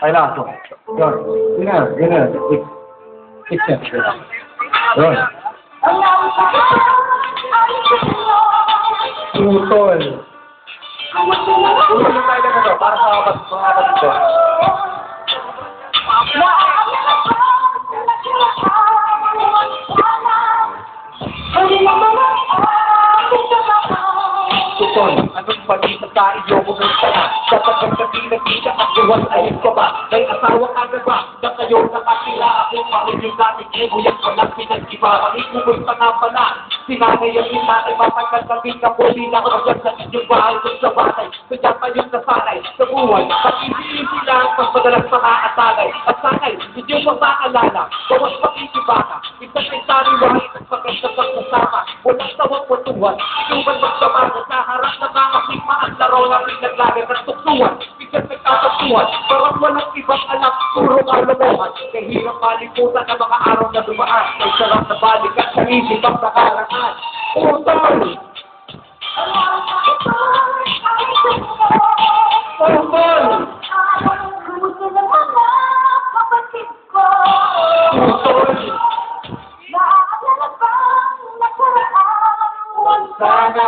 Kailangan to. Yun. Yun na. Yun na. Kitchen. Yun. Tutol. Tutol na tayo na ito para sa mga kapatid ko. Tutol, anong pag-isa sa iyo kung gusto na? Dapat ang kapila-kita at iwan ayun ka ba? May asawa ka na ba? Na kayo nakatila ako marinig natin ego yan walang pinag-iba. Ikumusta nga pala? Sinanay ang inatay mapagkagabing ka po din ako dyan sa inyong bahay kung sa bahay. Kaya kayong nasanay sa buhay. Pag-ibig lang pag madalas makaatalay. At sanay, hindi mo makaalala. Bawas pag-ibaka. Isang ay sariwain at pagkasta pagkasama. Walang tawag matuwan. Inuman magsamana sa harap ng mga sigma at laro na pinaglagay ng tuktuan. Bigat nagkatatuan. Parang walang ibang alam. Puro kalamohan. Kaya hirap maliputan ng mga araw na dumaan. May sarap na balik at sa isip ang nakaraan. Utol! Utol! Gusto naman na kapatid ko. Utol! Naaalala bang nakaraan? Huwag sana.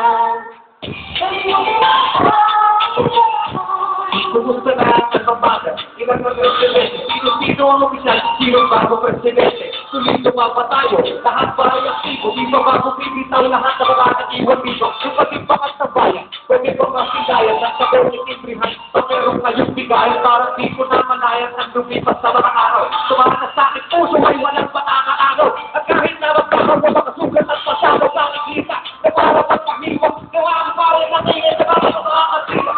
Kumusta na ang pambaga? Ilan ng presidente? Sino ang opisyal? Sino bago presidente? Tulito nga pa tayo? Lahat ba ay aktibo? Di ba bago pipitaw lahat ng mga nag-iwan dito? Yung pag-ipakat sa bayan, pwede ba masigayan at sa pag-itimbrihan? Pamerong kayong bigayan para di ko na malayan ang lumipas sa mga araw. Sumaka sa akin puso ay walang panangaaraw. At kahit na magkakawa makasugat at masyado sa nakikita, na para pag pag-iwan, gawa ang pare na kayo sa mga makakasila.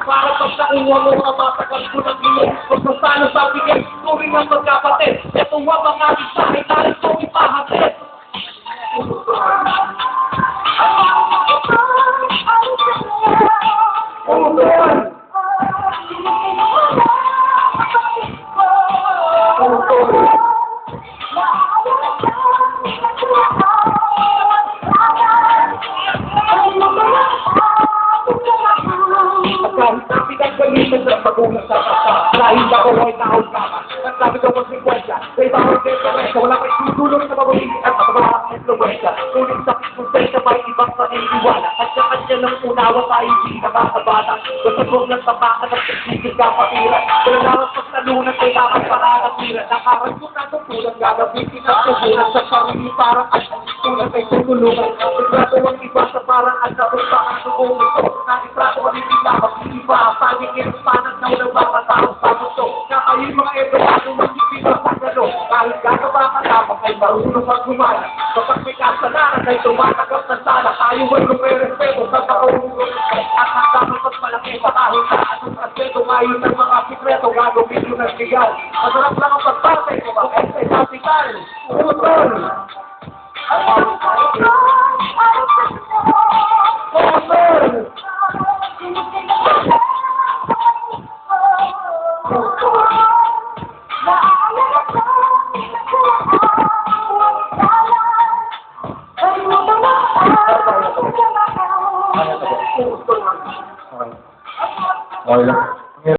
Para pag nakuha mo ang matagal ko ng ilong, kung sasano sa bigay, turing ng magkapatid, ito nga mga isahe na ito ipahatid. Kahit na pinagalitan sa pag-unas sa kasa, dahil ako ay taon kama, at sabi ko konsekwensya, may bawang deferensya, wala may tutulong sa mababigit at makabalang influensya, tuling sa konsensya may ibang paniniwala, at sa kanya ng unawa tayo hindi nakakabata, basta kong nagpapakan at pagsigil ka patira, wala naman pagtalunan kay dapat pananatira, nakaran ko na tutulang gagabitin at tubulan sa sarili parang at tulang kay tutulungan, ibrato ang iba sa parang at napagpa ang tubong ito, na ibrato ang ibigabang iba, paligid, panag na walang makataong sa gusto. Kaya yung mga ebrado magsipilang sa gano, kahit gagaba ka tapos ay marunong mag-gumana. Kapag may kasalanan ay tumatagap ng sala, tayo ay lumirespeto sa kaulungan. At nagdamay pagmalaki sa kahit na anong respeto, ngayon ng mga sikreto, gagawin yun ng sigaw. Masarap lang ang pagpapay ko, mag-exay sa sigal. Utol! Utol! Okay lang.